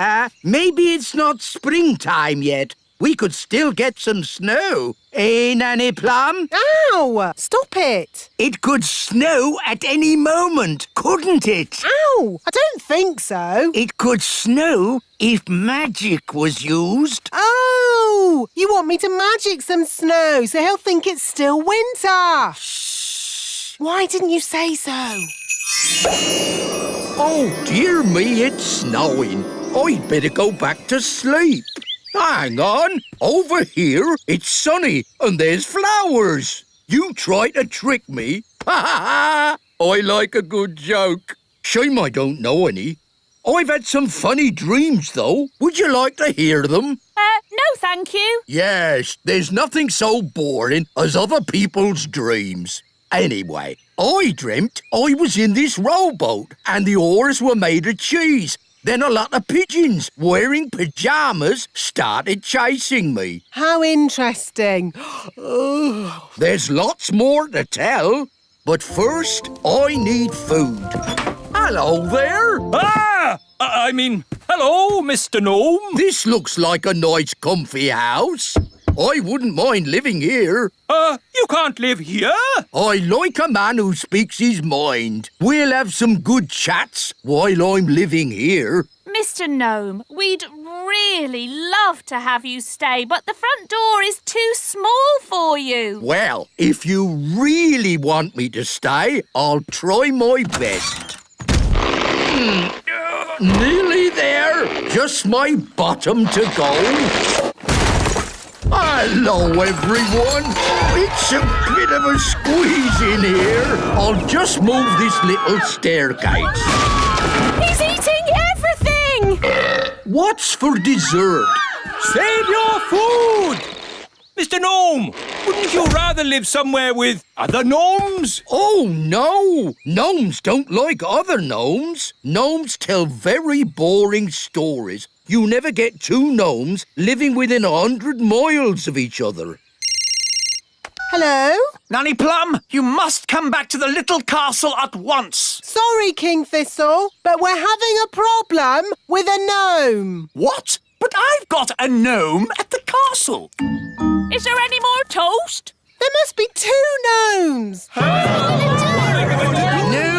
Maybe it's not springtime yet. We could still get some snow. Eh, Nanny Plum? Ow! Stop it! It could snow at any moment, couldn't it? Ow! I don't think so. It could snow if magic was used. Oh! You want me to magic some snow so he'll think it's still winter. Shh! Why didn't you say so? Oh, dear me, it's snowing. I'd better go back to sleep. Hang on. Over here, it's sunny and there's flowers. You try to trick me? Ha ha ha! I like a good joke. Shame I don't know any. I've had some funny dreams, though. Would you like to hear them? No, thank you. Yes, there's nothing so boring as other people's dreams. Anyway, I dreamt I was in this rowboat and the oars were made of cheese. Then a lot of pigeons wearing pyjamas started chasing me. How interesting. There's lots more to tell, but first I need food. Hello there. Hello, Mr. Gnome. This looks like a nice comfy house. I wouldn't mind living here. You can't live here. I like a man who speaks his mind. We'll have some good chats while I'm living here. Mr. Gnome, we'd really love to have you stay, but the front door is too small for you. Well, if you really want me to stay, I'll try my best. Nearly there. Just my bottom to go. Hello, everyone. It's a bit of a squeeze in here. I'll just move this little staircase. He's eating everything! What's for dessert? Save your food! Mr. Gnome, wouldn't you rather live somewhere with other gnomes? Oh, no. Gnomes don't like other gnomes. Gnomes tell very boring stories. You never get two gnomes living within 100 miles of each other. Hello? Nanny Plum, you must come back to the little castle at once. Sorry, King Thistle, but we're having a problem with a gnome. What? But I've got a gnome at the castle. Is there any more toast? There must be two gnomes. No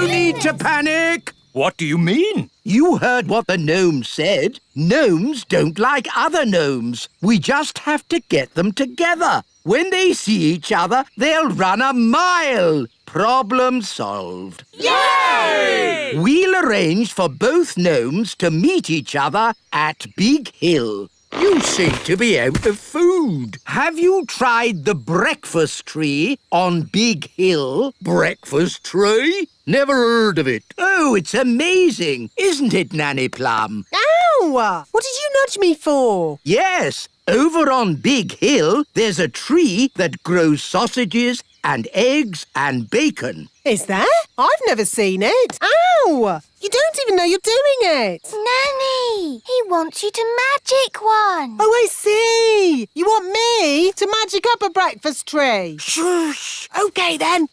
need to panic. What do you mean? You heard what the gnome said. Gnomes don't like other gnomes. We just have to get them together. When they see each other, they'll run a mile. Problem solved. Yay! We'll arrange for both gnomes to meet each other at Big Hill. You seem to be out of food. Have you tried the breakfast tree on Big Hill? Breakfast tree? Never heard of it. Oh, it's amazing. Isn't it, Nanny Plum? Ow! What did you nudge me for? Yes. Over on Big Hill, there's a tree that grows sausages and eggs and bacon. Is there? I've never seen it. Ow! You don't even know you're doing it. Nanny, he wants you to magic one. Oh, I see. You want me to magic up a breakfast tree? Shush! OK, then.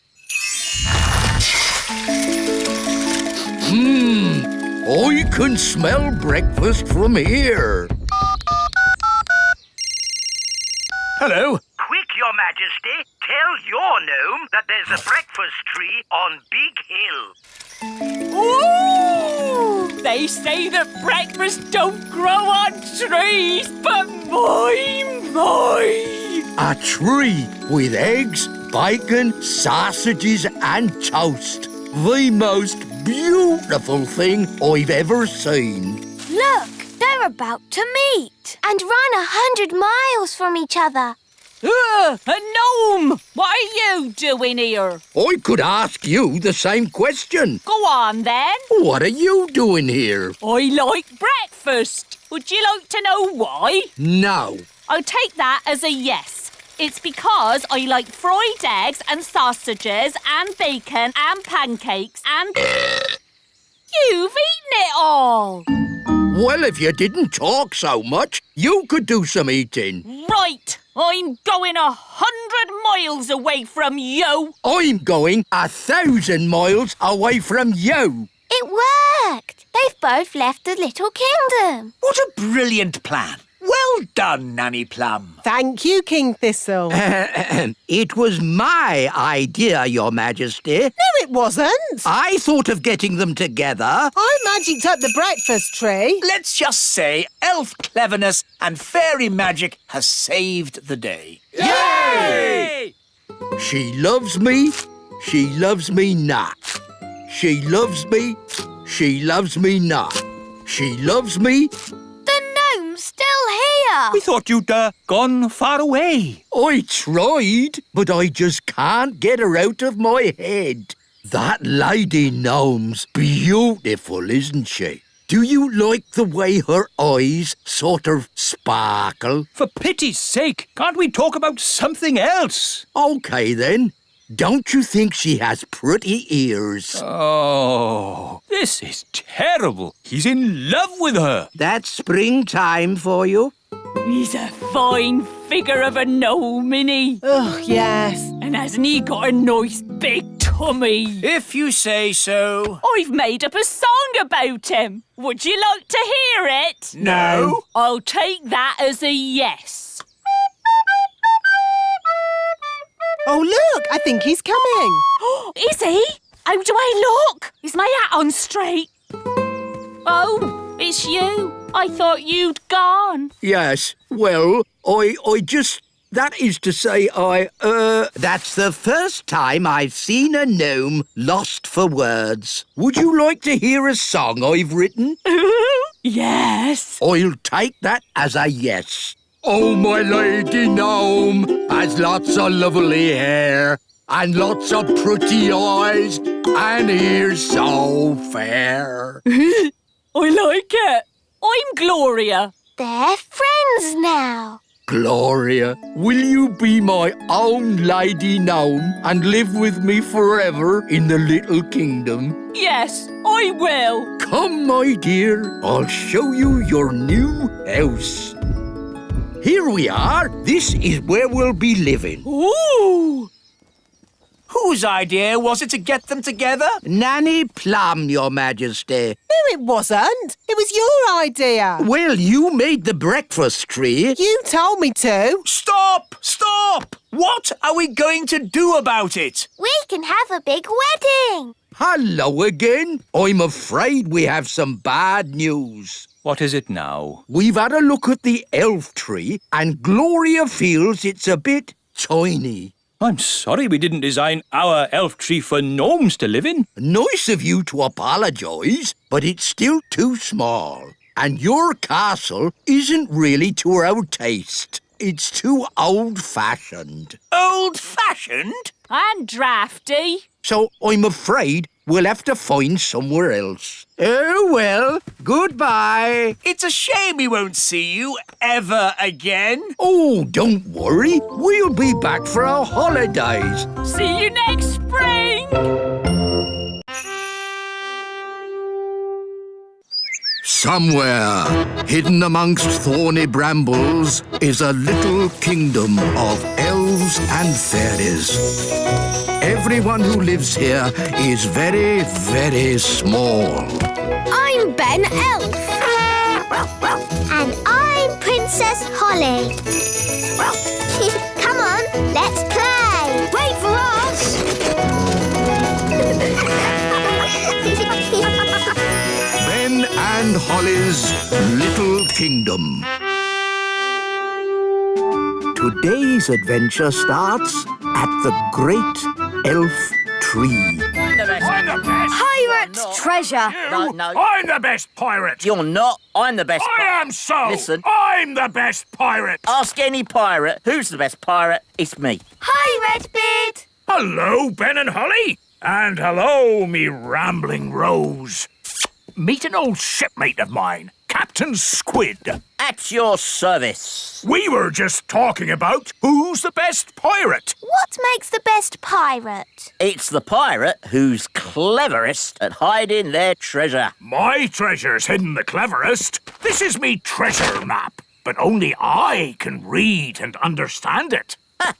I can smell breakfast from here. Hello. Quick, Your Majesty. Tell your gnome that there's a breakfast tree on Big Hill. Ooh! They say that breakfast don't grow on trees, but my. A tree with eggs, bacon, sausages and toast. The most beautiful thing I've ever seen. Look, they're about to meet. And run 100 miles from each other. A gnome! What are you doing here? I could ask you the same question. Go on, then. What are you doing here? I like breakfast. Would you like to know why? No. I'll take that as a yes. It's because I like fried eggs and sausages and bacon and pancakes and... You've eaten it all! Well, if you didn't talk so much, you could do some eating. Right, I'm going 100 miles away from you. I'm going 1,000 miles away from you. It worked. They've both left the little kingdom. What a brilliant plan. Well done, Nanny Plum. Thank you, King Thistle. It was my idea, Your Majesty. No, it wasn't. I thought of getting them together. I magicked up the breakfast tree. Let's just say elf cleverness and fairy magic has saved the day. Yay! She loves me. She loves me not. She loves me. She loves me not. She loves me. The gnome's still here. We thought you'd gone far away. I tried, but I just can't get her out of my head. That lady gnome's beautiful, isn't she? Do you like the way her eyes sort of sparkle? For pity's sake, can't we talk about something else? OK, then. Don't you think she has pretty ears? Oh, this is terrible. He's in love with her. That's springtime for you. He's a fine figure of a gnome, isn't he? Oh, yes. And hasn't he got a nice big tummy? If you say so. I've made up a song about him. Would you like to hear it? No. I'll take that as a yes. Oh, look, I think he's coming. Is he? How do I look? Is my hat on straight? Oh, it's you. I thought you'd gone. Yes, well, I just... That is to say, That's the first time I've seen a gnome lost for words. Would you like to hear a song I've written? Yes. I'll take that as a yes. Oh, my lady gnome has lots of lovely hair and lots of pretty eyes and ears so fair. I like it. I'm Gloria. They're friends now. Gloria, will you be my own lady gnome and live with me forever in the little kingdom? Yes, I will. Come, my dear, I'll show you your new house. Here we are. This is where we'll be living. Ooh! Whose idea was it to get them together? Nanny Plum, Your Majesty. No, it wasn't. It was your idea. Well, you made the breakfast tree. You told me to. Stop! Stop! What are we going to do about it? We can have a big wedding. Hello again. I'm afraid we have some bad news. What is it now? We've had a look at the elf tree and Gloria feels it's a bit tiny. I'm sorry we didn't design our elf tree for gnomes to live in. Nice of you to apologise, but it's still too small. And your castle isn't really to our taste. It's too old-fashioned. Old-fashioned? And drafty. So I'm afraid we'll have to find somewhere else. Oh, well, goodbye. It's a shame we won't see you ever again. Oh, don't worry. We'll be back for our holidays. See you next spring. Somewhere, hidden amongst thorny brambles, is a little kingdom of elves and fairies. Everyone who lives here is very, very small. I'm Ben Elf. And I'm Princess Holly. Come on, let's play. Wait for us. Ben and Holly's Little Kingdom. Today's adventure starts at the Great Elf Tree. I'm the best. Pirate's treasure. No. I'm the best pirate. You're not. I'm the best I am so. Listen. I'm the best pirate. Ask any pirate who's the best pirate. It's me. Hi, Redbeard. Hello, Ben and Holly. And hello, me rambling Rose. Meet an old shipmate of mine, Captain Squid. At your service. We were just talking about who's the best pirate. What makes the best pirate? It's the pirate who's cleverest at hiding their treasure. My treasure's hidden the cleverest. This is me treasure map, but only I can read and understand it.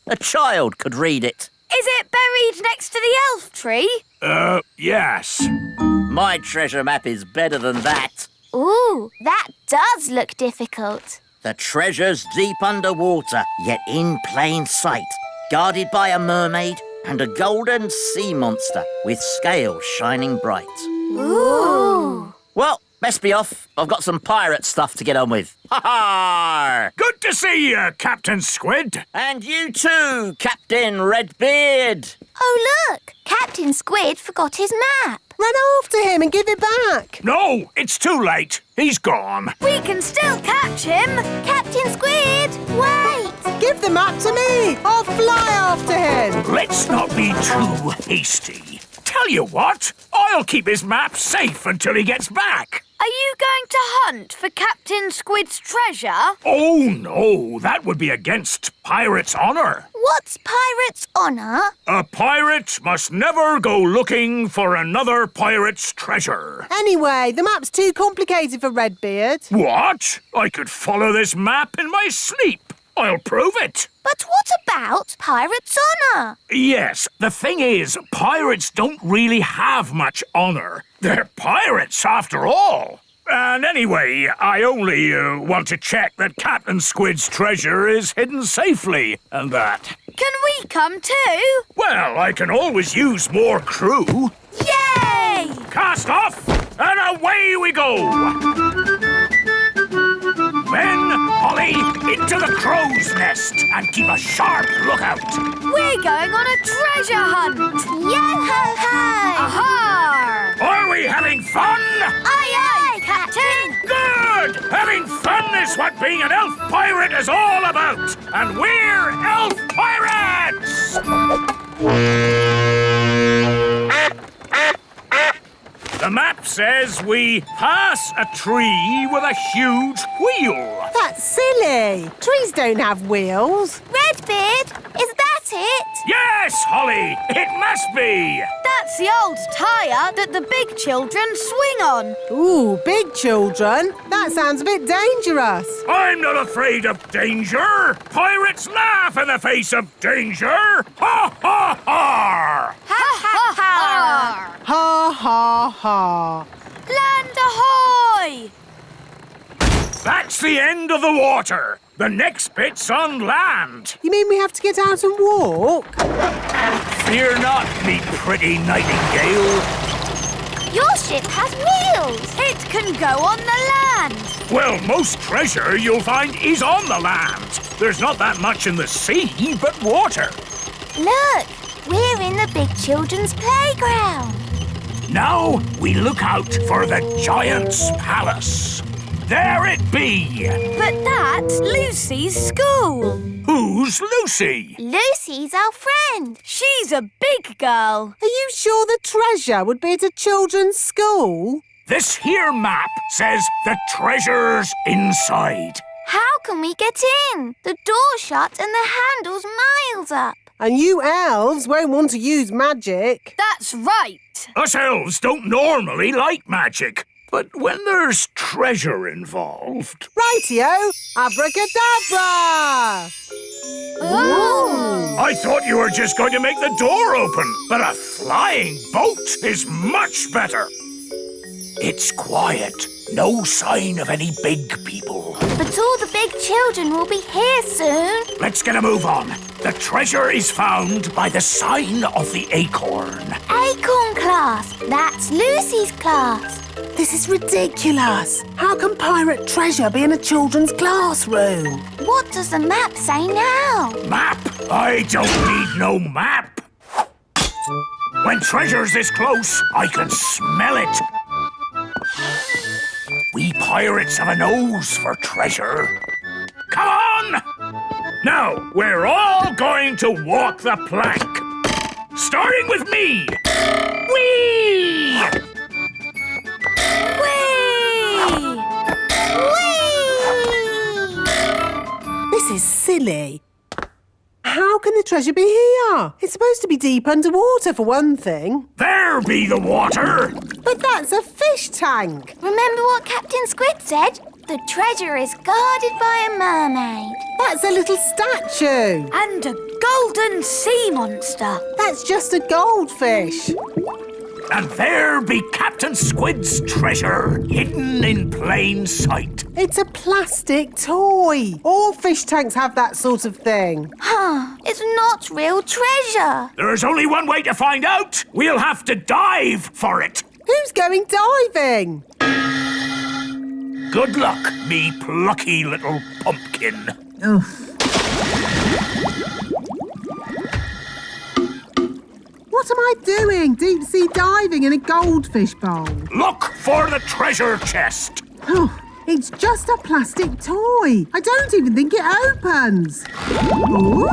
A child could read it. Is it buried next to the elf tree? Yes. My treasure map is better than that. Ooh, that does look difficult. The treasure's deep underwater, yet in plain sight, guarded by a mermaid and a golden sea monster with scales shining bright. Ooh. Well, best be off. I've got some pirate stuff to get on with. Ha-ha! Good to see you, Captain Squid. And you too, Captain Redbeard. Oh, look! Captain Squid forgot his map. Run after him and give it back. No, it's too late. He's gone. We can still catch him. Captain Squid, wait! Give the map to me. I'll fly after him. Let's not be too hasty. Tell you what, I'll keep his map safe until he gets back. Are you going to hunt for Captain Squid's treasure? Oh, no, that would be against pirate's honour. What's pirate's honour? A pirate must never go looking for another pirate's treasure. Anyway, the map's too complicated for Redbeard. What? I could follow this map in my sleep. I'll prove it. But what about pirate's honour? Yes, the thing is, pirates don't really have much honour. They're pirates, after all. And anyway, I only want to check that Captain Squid's treasure is hidden safely, and that. Can we come too? Well, I can always use more crew. Yay! Cast off, and away we go! Men, Holly, into the crow's nest and keep a sharp lookout. We're going on a treasure hunt. Yo-ho-ho! Aha! Are we having fun? Aye, aye, Captain! Good! Having fun is what being an elf pirate is all about. And we're elf pirates! The map says we pass a tree with a huge wheel. That's silly. Trees don't have wheels. Redbeard, is that it? Yes, Holly, it must be. That's the old tyre that the big children swing on. Ooh, big children. That sounds a bit dangerous. I'm not afraid of danger. Pirates laugh in the face of danger. Ha, ha, ha! Ha, ha, ha! Ha, ha, ha. Land ahoy! That's the end of the water. The next bit's on land. You mean we have to get out and walk? Fear not, me pretty nightingale. Your ship has wheels. It can go on the land. Well, most treasure you'll find is on the land. There's not that much in the sea, but water. Look, we're in the big children's playground. Now we look out for the giant's palace. There it be. But that's Lucy's school. Who's Lucy? Lucy's our friend. She's a big girl. Are you sure the treasure would be at a children's school? This here map says the treasure's inside. How can we get in? The door's shut and the handle's miles up. And you elves won't want to use magic. That's right. Us elves don't normally like magic. But when there's treasure involved... Rightio, abracadabra! Ooh. I thought you were just going to make the door open, but a flying boat is much better. It's quiet. No sign of any big people. But all the big children will be here soon. Let's get a move on. The treasure is found by the sign of the acorn. Acorn class. That's Lucy's class. This is ridiculous. How can pirate treasure be in a children's classroom? What does the map say now? Map? I don't need no map. When treasure's this close, I can smell it. We pirates have a nose for treasure. Come on! Now, we're all going to walk the plank. Starting with me. Whee! Whee! Whee! treasure be here? It's supposed to be deep underwater for one thing. There be the water. But that's a fish tank. Remember what Captain Squid said? The treasure is guarded by a mermaid. That's a little statue. And a golden sea monster. That's just a goldfish. And there be Captain Squid's treasure, hidden in plain sight. It's a plastic toy. All fish tanks have that sort of thing. It's not real treasure. There's only one way to find out. We'll have to dive for it. Who's going diving? Good luck, me plucky little pumpkin. What am I doing? Deep sea diving in a goldfish bowl. Look for the treasure chest. Oh, it's just a plastic toy. I don't even think it opens. Ooh!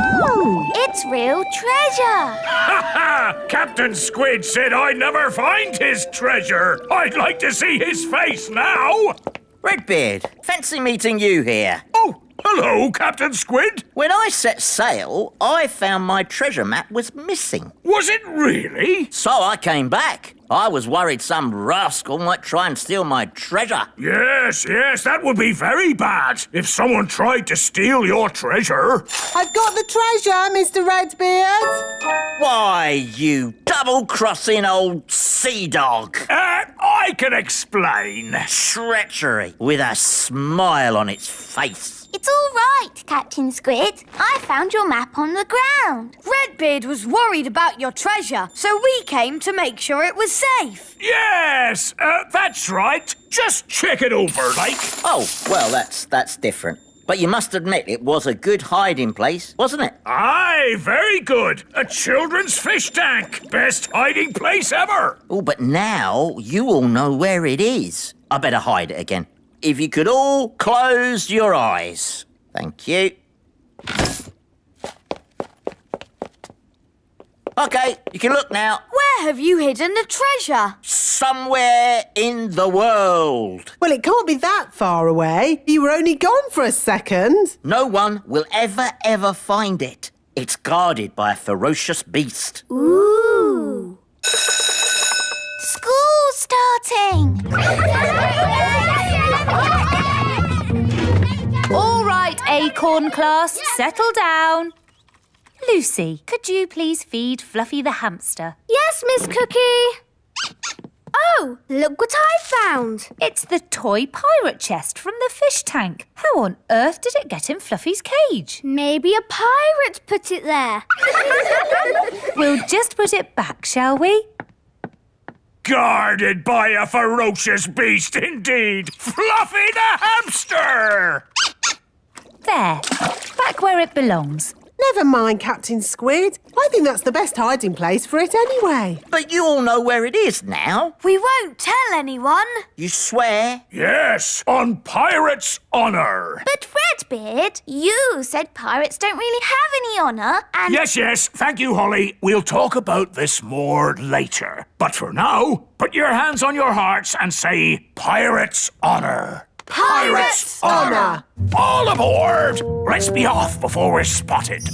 It's real treasure. Ha ha! Captain Squid said I'd never find his treasure. I'd like to see his face now. Redbeard, fancy meeting you here. Oh, hello, Captain Squid. When I set sail, I found my treasure map was missing. Was it really? So I came back. I was worried some rascal might try and steal my treasure. Yes, that would be very bad if someone tried to steal your treasure. I've got the treasure, Mr. Redbeard. Why, you double-crossing old sea dog. I can explain. Treachery with a smile on its face. It's all right, Captain Squid. I found your map on the ground. Redbeard was worried about your treasure, so we came to make sure it was safe. Yes, that's right. Just check it over, like. Oh, well, that's different. But you must admit it was a good hiding place, wasn't it? Aye, very good. A children's fish tank. Best hiding place ever. Oh, but now you all know where it is. I better hide it again. If you could all close your eyes. Thank you. OK, you can look now. Where have you hidden the treasure? Somewhere in the world. Well, it can't be that far away. You were only gone for a second. No one will ever find it. It's guarded by a ferocious beast. Ooh. School's starting. All right, Acorn class, settle down. Lucy, could you please feed Fluffy the hamster? Yes, Miss Cookie. Oh, look what I found. It's the toy pirate chest from the fish tank. How on earth did it get in Fluffy's cage? Maybe a pirate put it there. We'll just put it back, shall we? Guarded by a ferocious beast indeed. Fluffy the hamster! There, back where it belongs. Never mind, Captain Squid. I think that's the best hiding place for it anyway. But you all know where it is now. We won't tell anyone. You swear? Yes, on pirate's honour. But Redbeard, you said pirates don't really have any honour and... Yes, thank you, Holly. We'll talk about this more later. But for now, put your hands on your hearts and say pirate's honour. Pirate's honour. All aboard! Let's be off before we're spotted.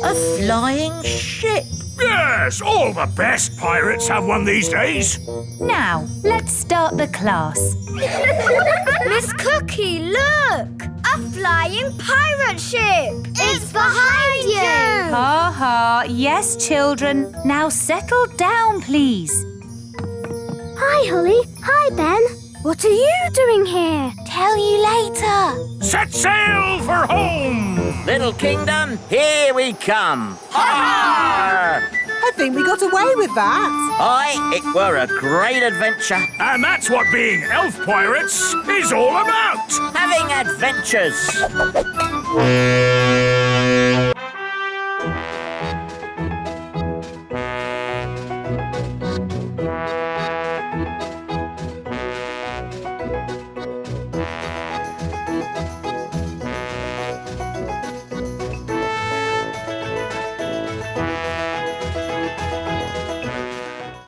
A flying ship. Yes, all the best pirates have one these days. Now, let's start the class. Miss Cookie, look! A flying pirate ship! It's behind you! Ha ha, yes, children. Now settle down, please. Hi, Holly. Hi, Ben. What are you doing here? Tell you later. Set sail for home! Little kingdom, here we come. Ha! I think we got away with that. Aye, it were a great adventure. And that's what being elf pirates is all about. Having adventures.